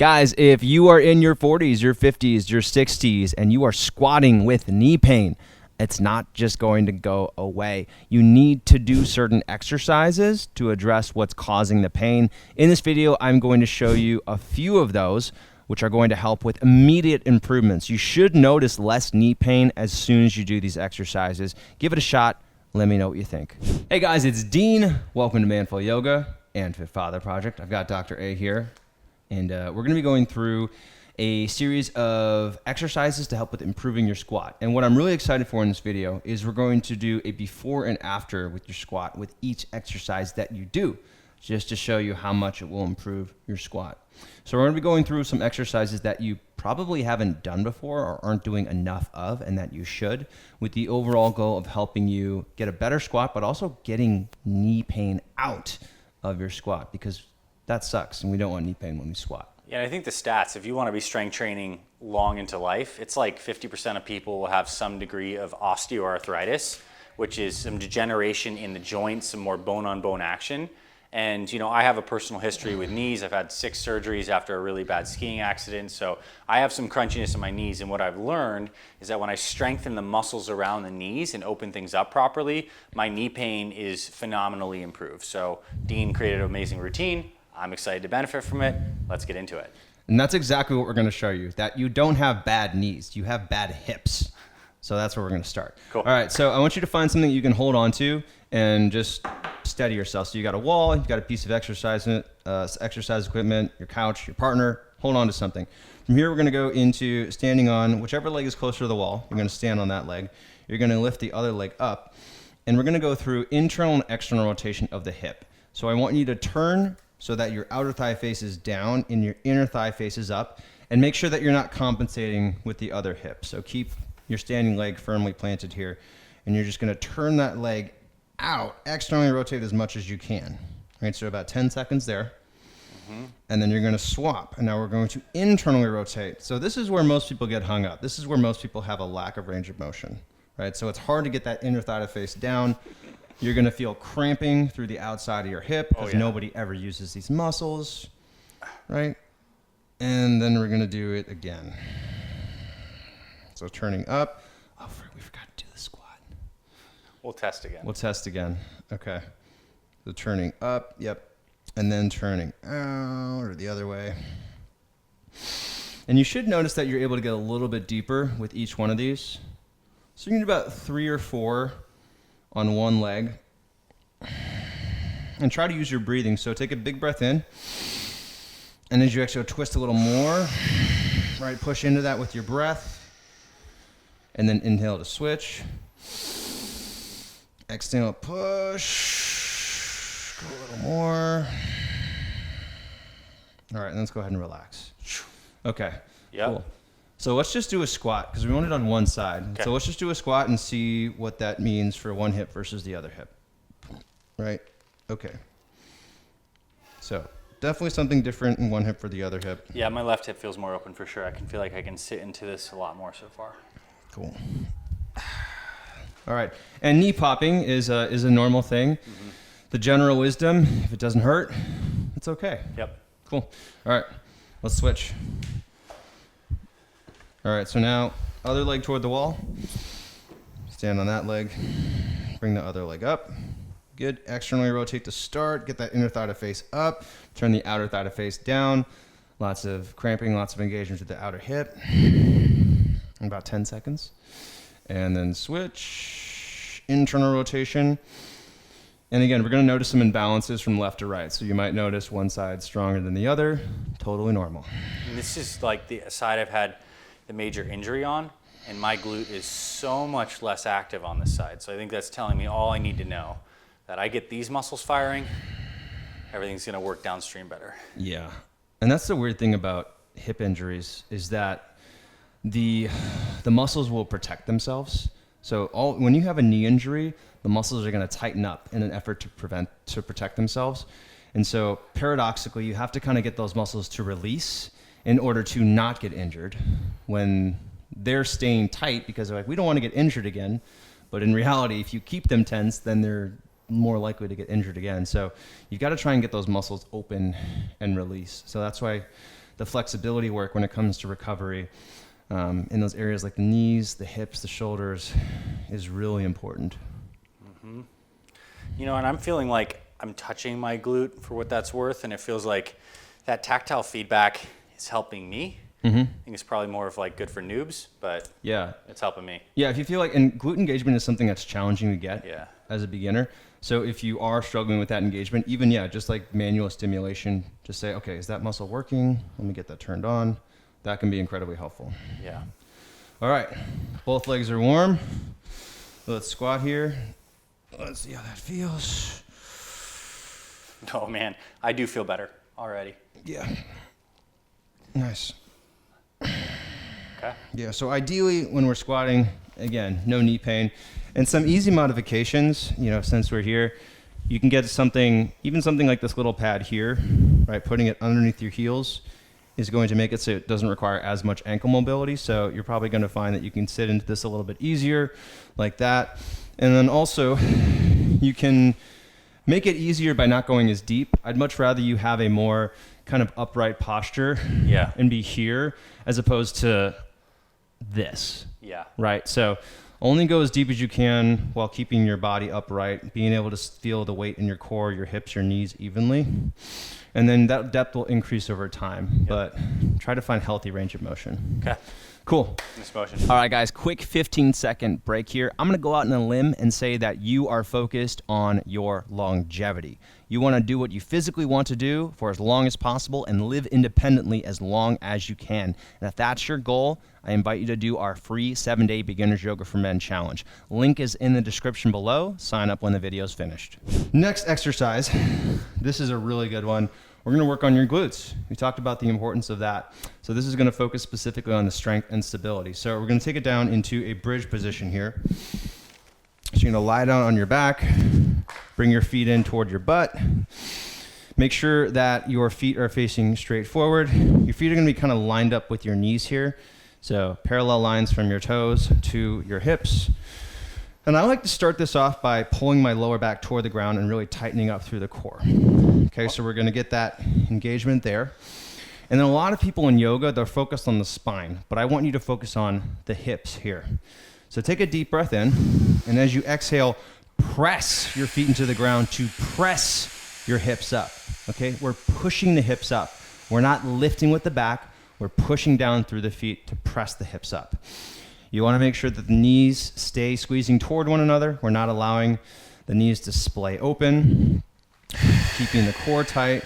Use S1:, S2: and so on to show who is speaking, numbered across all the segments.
S1: Guys, if you are in your 40s, your 50s, your 60s, and you are squatting with knee pain, it's not just going to go away. You need to do certain exercises to address what's causing the pain. In this video, I'm going to show you a few of those, which are going to help with immediate improvements. You should notice less knee pain as soon as you do these exercises. Give it a shot. Let me know what you think. Hey guys, it's Dean. Welcome to Manful Yoga and Fit Father Project. I've got Dr. A here. And we're going to be going through a series of exercises to help with improving your squat. And what I'm really excited for in this video is we're going to do a before and after with your squat with each exercise that you do, just to show you how much it will improve your squat. So we're going to be going through some exercises that you probably haven't done before or aren't doing enough of, and that you should, with the overall goal of helping you get a better squat, but also getting knee pain out of your squat, because that sucks, and we don't want knee pain when we squat.
S2: Yeah, I think the stats, if you want to be strength training long into life, it's like 50% of people will have some degree of osteoarthritis, which is some degeneration in the joints, some more bone-on-bone action. And, you know, I have a personal history with knees. I've had 6 surgeries after a really bad skiing accident. So I have some crunchiness in my knees. And what I've learned is that when I strengthen the muscles around the knees and open things up properly, my knee pain is phenomenally improved. So Dean created an amazing routine. I'm excited to benefit from it. Let's get into it.
S1: And that's exactly what we're going to show you, that you don't have bad knees, you have bad hips. So that's where we're going to start.
S2: Cool.
S1: All right, so I want you to find something you can hold on to and just steady yourself. So you got a wall, you've got a piece of exercise equipment, your couch, your partner. Hold on to something. From here, we're going to go into standing on whichever leg is closer to the wall. You're going to stand on that leg. You're going to lift the other leg up. And we're going to go through internal and external rotation of the hip. So I want you to turn so that your outer thigh faces down and your inner thigh faces up, and make sure that you're not compensating with the other hip. So keep your standing leg firmly planted here, and you're just gonna turn that leg out, externally rotate as much as you can. Right, so about 10 seconds there. And then you're gonna swap, and now we're going to internally rotate. So this is where most people get hung up. This is where most people have a lack of range of motion, right? So it's hard to get that inner thigh to face down. You're going to feel cramping through the outside of your hip because nobody ever uses these muscles, right? And then we're going to do it again. So turning up. Oh, we forgot to do the squat.
S2: We'll test again.
S1: We'll test again. Okay. So turning up, yep. And then turning out or the other way. And you should notice that you're able to get a little bit deeper with each one of these. So you can do about 3 or 4 on one leg, and try to use your breathing. So take a big breath in, and as you exhale, twist a little more, right? Push into that with your breath, and then inhale to switch. Exhale, push, go a little more. All right, and let's go ahead and relax. Okay, cool. So let's just do a squat, because we want it on one side. Okay. So let's just do a squat and see what that means for one hip versus the other hip. Right? Okay. So definitely something different in one hip for the other hip.
S2: Yeah, my left hip feels more open for sure. I can feel like I can sit into this a lot more so far.
S1: Cool. All right. And knee popping is a normal thing. The general wisdom, if it doesn't hurt, it's okay.
S2: Yep.
S1: Cool. All right. Let's switch. All right, so now other leg toward the wall. Stand on that leg. Bring the other leg up. Good. Externally rotate to start. Get that inner thigh to face up. Turn the outer thigh to face down. Lots of cramping, lots of engagement with the outer hip. In about 10 seconds. And then switch. Internal rotation. And again, we're going to notice some imbalances from left to right. So you might notice one side stronger than the other. Totally normal.
S2: And this is like the side I've had the major injury on, and my glute is so much less active on this side. So I think that's telling me all I need to know, that I get these muscles firing, everything's going to work downstream better.
S1: Yeah. And that's the weird thing about hip injuries, is that the muscles will protect themselves. So when you have a knee injury, the muscles are going to tighten up in an effort to protect themselves. And so paradoxically, you have to kind of get those muscles to release in order to not get injured when they're staying tight, because they're like, we don't want to get injured again. But in reality, if you keep them tense, then they're more likely to get injured again. So you've got to try and get those muscles open and release. So that's why the flexibility work when it comes to recovery in those areas like the knees, the hips, the shoulders is really important.
S2: You know, and I'm feeling like I'm touching my glute for what that's worth, and it feels like that tactile feedback is helping me. I think it's probably more of like good for noobs, but
S1: Yeah.
S2: it's helping me.
S1: Yeah, if you feel like, and glute engagement is something that's challenging to get as a beginner. So if you are struggling with that engagement, even, just like manual stimulation, just say, okay, is that muscle working? Let me get that turned on. That can be incredibly helpful.
S2: Yeah.
S1: All right, both legs are warm. Let's squat here. Let's see how that feels.
S2: Oh man, I do feel better already.
S1: Yeah. Nice.
S2: Okay.
S1: Yeah, so ideally when we're squatting, again, no knee pain. And some easy modifications, since we're here, you can get something, even something like this little pad here, right? Putting it underneath your heels is going to make it so it doesn't require as much ankle mobility. So you're probably going to find that you can sit into this a little bit easier, like that. And then also, you can make it easier by not going as deep. I'd much rather you have a more kind of upright posture and be here as opposed to this.
S2: Yeah.
S1: Right? So only go as deep as you can while keeping your body upright, being able to feel the weight in your core, your hips, your knees evenly. And then that depth will increase over time, but try to find healthy range of motion.
S2: Okay.
S1: Cool.
S2: This motion.
S1: All right, guys, quick 15-second break here. I'm going to go out on a limb and say that you are focused on your longevity. You want to do what you physically want to do for as long as possible and live independently as long as you can. And if that's your goal, I invite you to do our free 7-day Beginner's Yoga for Men challenge. Link is in the description below. Sign up when the video is finished. Next exercise. This is a really good one. We're going to work on your glutes. We talked about the importance of that. So this is going to focus specifically on the strength and stability. So we're going to take it down into a bridge position here. So you're going to lie down on your back, bring your feet in toward your butt. Make sure that your feet are facing straight forward. Your feet are going to be kind of lined up with your knees here. So parallel lines from your toes to your hips. And I like to start this off by pulling my lower back toward the ground and really tightening up through the core. Okay, so we're going to get that engagement there. And then a lot of people in yoga, they're focused on the spine, but I want you to focus on the hips here. So take a deep breath in, and as you exhale, press your feet into the ground to press your hips up. Okay, we're pushing the hips up. We're not lifting with the back. We're pushing down through the feet to press the hips up. You want to make sure that the knees stay squeezing toward one another. We're not allowing the knees to splay open, keeping the core tight.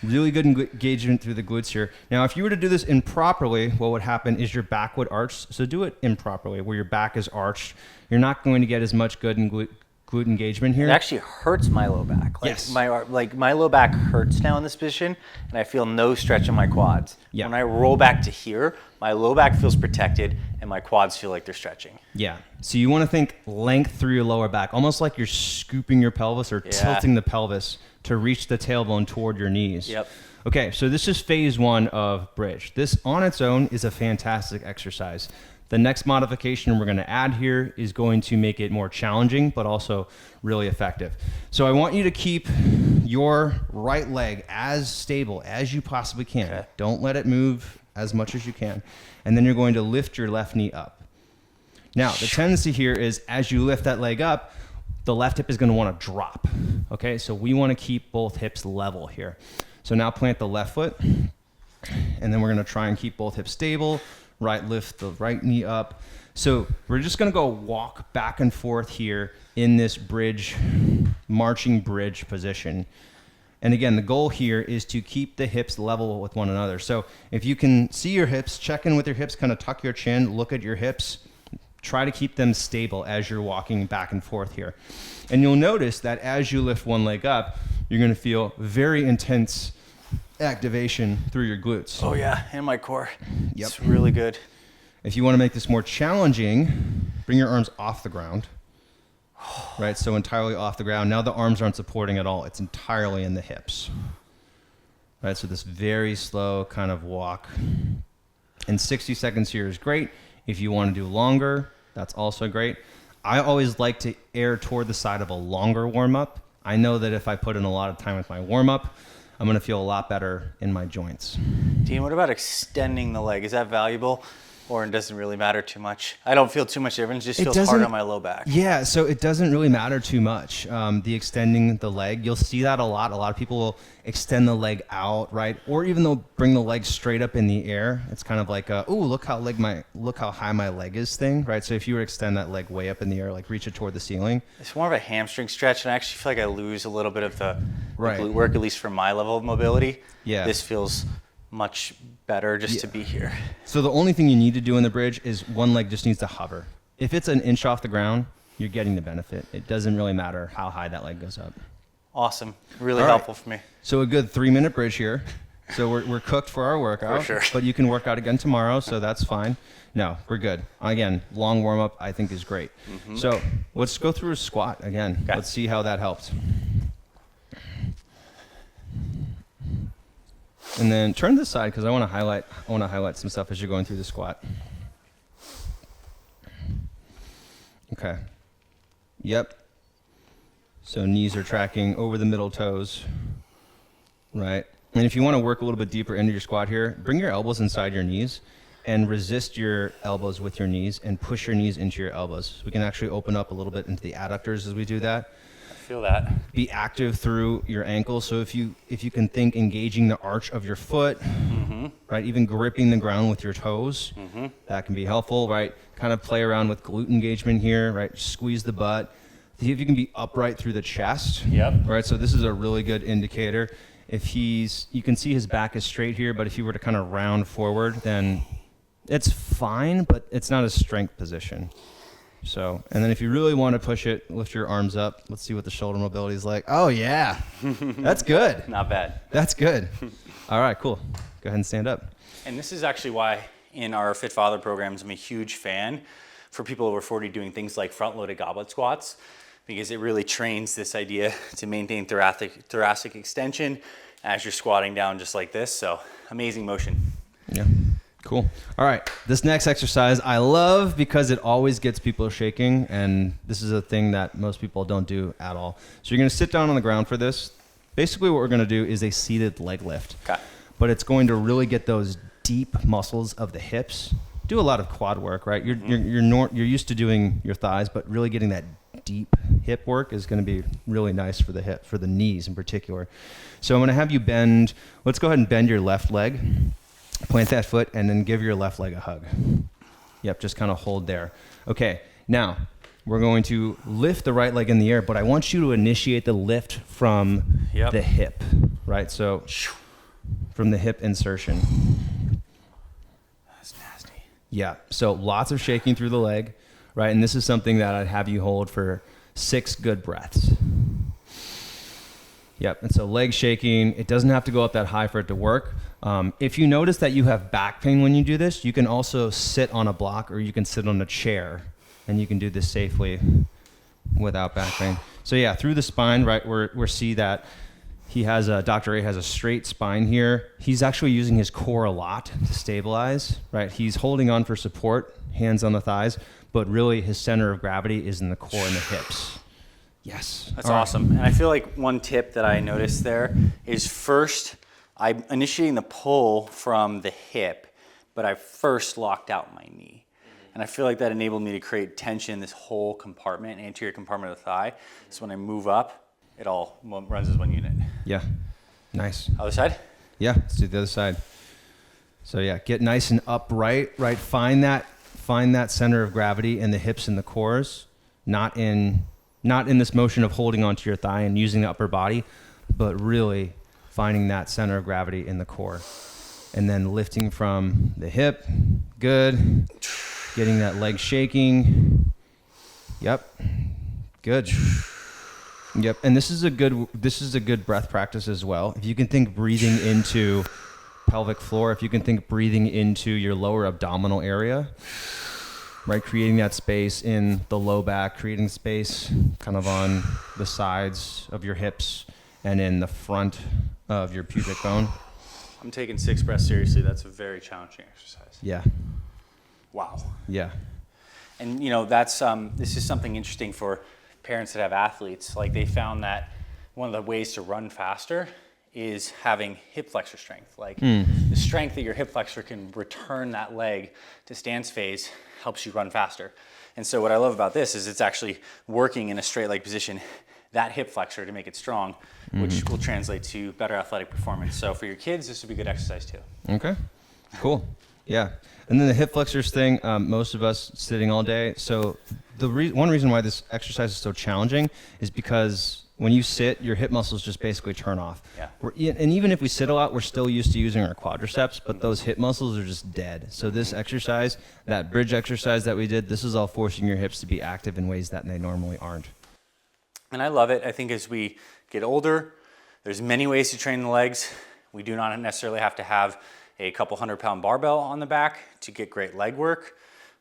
S1: Really good engagement through the glutes here. Now, if you were to do this improperly, what would happen is your back would arch. So do it improperly, where your back is arched. You're not going to get as much good glute engagement here.
S2: It actually hurts my low back.
S1: Yes.
S2: My low back hurts now in this position, and I feel no stretch in my quads.
S1: Yeah.
S2: When I roll back to here, my low back feels protected, and my quads feel like they're stretching.
S1: Yeah. So you want to think length through your lower back, almost like you're scooping your pelvis or tilting the pelvis to reach the tailbone toward your knees.
S2: Yep.
S1: Okay, so this is phase 1 of bridge. This on its own is a fantastic exercise. The next modification we're going to add here is going to make it more challenging, but also really effective. So I want you to keep your right leg as stable as you possibly can.
S2: Okay.
S1: Don't let it move as much as you can. And then you're going to lift your left knee up. Now, the tendency here is as you lift that leg up, the left hip is going to want to drop. Okay, so we want to keep both hips level here. So now plant the left foot, and then we're going to try and keep both hips stable. Right, lift the right knee up. So we're just going to go walk back and forth here in this bridge, marching bridge position. And again, the goal here is to keep the hips level with one another. So if you can see your hips, check in with your hips, kind of tuck your chin, look at your hips, try to keep them stable as you're walking back and forth here. And you'll notice that as you lift one leg up, you're going to feel very intense activation through your glutes.
S2: Oh yeah, and my core.
S1: Yep.
S2: It's really good.
S1: If you want to make this more challenging, bring your arms off the ground. Right, so entirely off the ground. Now the arms aren't supporting at all. It's entirely in the hips. Right, so this very slow kind of walk. And 60 seconds here is great. If you want to do longer, that's also great. I always like to err toward the side of a longer warm-up. I know that if I put in a lot of time with my warm-up, I'm going to feel a lot better in my joints.
S2: Dean, what about extending the leg? Is that valuable, or it doesn't really matter too much? I don't feel too much difference. It just feels hard on my low back.
S1: Yeah, so it doesn't really matter too much. The extending the leg, you'll see that a lot. A lot of people will extend the leg out, right? Or even they'll bring the leg straight up in the air. It's kind of like a, ooh, look how high my leg is thing, right? So if you were to extend that leg way up in the air, like reach it toward the ceiling.
S2: It's more of a hamstring stretch, and I actually feel like I lose a little bit of the
S1: Right.
S2: glute work, at least for my level of mobility.
S1: Yeah.
S2: This feels much better just to be here.
S1: So the only thing you need to do in the bridge is one leg just needs to hover. If it's an inch off the ground, you're getting the benefit. It doesn't really matter how high that leg goes up.
S2: Awesome. Really
S1: All right.
S2: helpful for me.
S1: So a good 3-minute bridge here. So we're cooked for our workout.
S2: For sure.
S1: But you can work out again tomorrow, so that's fine. No, we're good. Again, long warm up I think is great. So let's go through a squat again.
S2: Okay.
S1: Let's see how that helps. And then turn to the side because I want to highlight some stuff as you're going through the squat. Okay. Yep. So knees are tracking over the middle toes. Right. And if you want to work a little bit deeper into your squat here, bring your elbows inside your knees and resist your elbows with your knees and push your knees into your elbows. So we can actually open up a little bit into the adductors as we do that.
S2: Feel that.
S1: Be active through your ankles. So if you can think engaging the arch of your foot, right, even gripping the ground with your toes, that can be helpful, right? Kind of play around with glute engagement here, right? Squeeze the butt. See if you can be upright through the chest.
S2: Yep.
S1: Right. So this is a really good indicator. If you can see his back is straight here, but if you were to kind of round forward, then it's fine, but it's not a strength position. So, and then if you really want to push it, lift your arms up. Let's see what the shoulder mobility is like. Oh, yeah. That's good.
S2: Not bad.
S1: That's good. All right, cool. Go ahead and stand up.
S2: And this is actually why in our Fit Father programs, I'm a huge fan for people over 40 doing things like front-loaded goblet squats, because it really trains this idea to maintain thoracic extension as you're squatting down just like this. So amazing motion.
S1: Yeah. Cool. All right. This next exercise I love because it always gets people shaking, and this is a thing that most people don't do at all. So you're going to sit down on the ground for this. Basically what we're going to do is a seated leg lift.
S2: Okay.
S1: But it's going to really get those deep muscles of the hips. Do a lot of quad work, right? You're used to doing your thighs, but really getting that deep hip work is going to be really nice for the hip, for the knees in particular. So I'm going to have you bend. Let's go ahead and bend your left leg. Plant that foot and then give your left leg a hug. Yep, just kind of hold there. Okay, now we're going to lift the right leg in the air, but I want you to initiate the lift from the hip, right? So from the hip insertion.
S2: That's nasty.
S1: Yeah, so lots of shaking through the leg, right? And this is something that I'd have you hold for 6 good breaths. Yep, and so leg shaking, it doesn't have to go up that high for it to work. If you notice that you have back pain when you do this, you can also sit on a block or you can sit on a chair, and you can do this safely without back pain. So yeah, through the spine, right, we're see that Dr. A has a straight spine here. He's actually using his core a lot to stabilize, right? He's holding on for support, hands on the thighs, but really his center of gravity is in the core and the hips. Yes.
S2: That's awesome. And I feel like one tip that I noticed there is first, I'm initiating the pull from the hip, but I first locked out my knee. And I feel like that enabled me to create tension in this whole compartment, anterior compartment of the thigh. So when I move up, it all runs as one unit.
S1: Yeah. Nice.
S2: Other side?
S1: Yeah, let's do the other side. So yeah, get nice and upright, right? Find that center of gravity in the hips and the cores, not in this motion of holding onto your thigh and using the upper body, but really finding that center of gravity in the core. And then lifting from the hip. Good. Getting that leg shaking. Yep. Good. Yep. And this is a good breath practice as well. If you can think breathing into pelvic floor, if you can think breathing into your lower abdominal area, right, creating that space in the low back, creating space kind of on the sides of your hips and in the front of your pubic bone.
S2: I'm taking 6 breaths seriously. That's a very challenging exercise.
S1: Yeah.
S2: Wow.
S1: Yeah.
S2: And that's this is something interesting for parents that have athletes. Like they found that one of the ways to run faster is having hip flexor strength. Like the strength that your hip flexor can return that leg to stance phase helps you run faster. And so what I love about this is it's actually working in a straight leg position, that hip flexor to make it strong, which will translate to better athletic performance. So for your kids, this would be good exercise too.
S1: Okay, cool. Yeah. And then the hip flexors thing, most of us sitting all day. So the one reason why this exercise is so challenging is because when you sit, your hip muscles just basically turn off.
S2: Yeah.
S1: And even if we sit a lot, we're still used to using our quadriceps, but those hip muscles are just dead. So this exercise, that bridge exercise that we did, this is all forcing your hips to be active in ways that they normally aren't.
S2: And I love it. I think as we get older, there's many ways to train the legs. We do not necessarily have to have a couple 100-pound barbell on the back to get great leg work.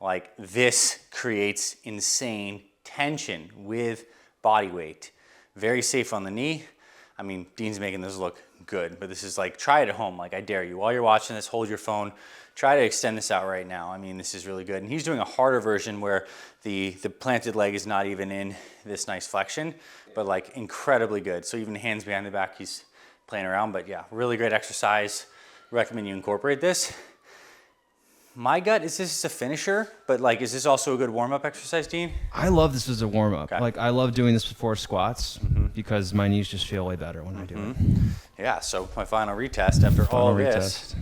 S2: Like this creates insane tension with body weight. Very safe on the knee. I mean, Dean's making this look good, but this is like, try it at home. Like I dare you, while you're watching this, hold your phone, try to extend this out right now. I mean, this is really good. And he's doing a harder version where the planted leg is not even in this nice flexion, but like incredibly good. So even hands behind the back, he's playing around, but yeah, really great exercise. Recommend you incorporate this. My gut is this is a finisher, but like, is this also a good warm-up exercise, Dean?
S1: I love this as a warm-up.
S2: Okay.
S1: Like I love doing this before squats because my knees just feel way better when I do it.
S2: Yeah, so my final retest after all this,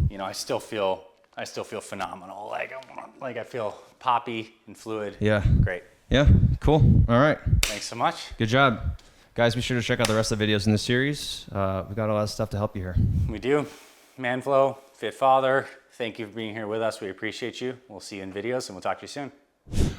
S2: you know, I still feel phenomenal. Like I feel poppy and fluid.
S1: Yeah.
S2: Great.
S1: Yeah, cool. All right.
S2: Thanks so much.
S1: Good job. Guys, be sure to check out the rest of the videos in this series. We've got a lot of stuff to help you here.
S2: We do. Manflow, Fit Father, thank you for being here with us. We appreciate you. We'll see you in videos and we'll talk to you soon.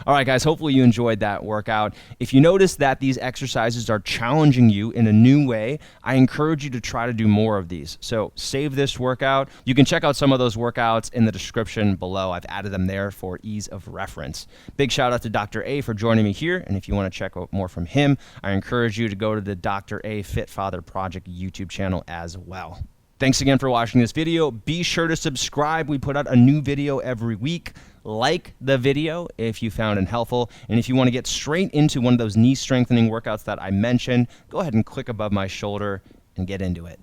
S1: All right, guys, hopefully you enjoyed that workout. If you notice that these exercises are challenging you in a new way, I encourage you to try to do more of these. So save this workout. You can check out some of those workouts in the description below. I've added them there for ease of reference. Big shout out to Dr. A for joining me here. And if you want to check out more from him, I encourage you to go to the Dr. A Fit Father Project YouTube channel as well. Thanks again for watching this video. Be sure to subscribe. We put out a new video every week. Like the video if you found it helpful. And if you want to get straight into one of those knee strengthening workouts that I mentioned, go ahead and click above my shoulder and get into it.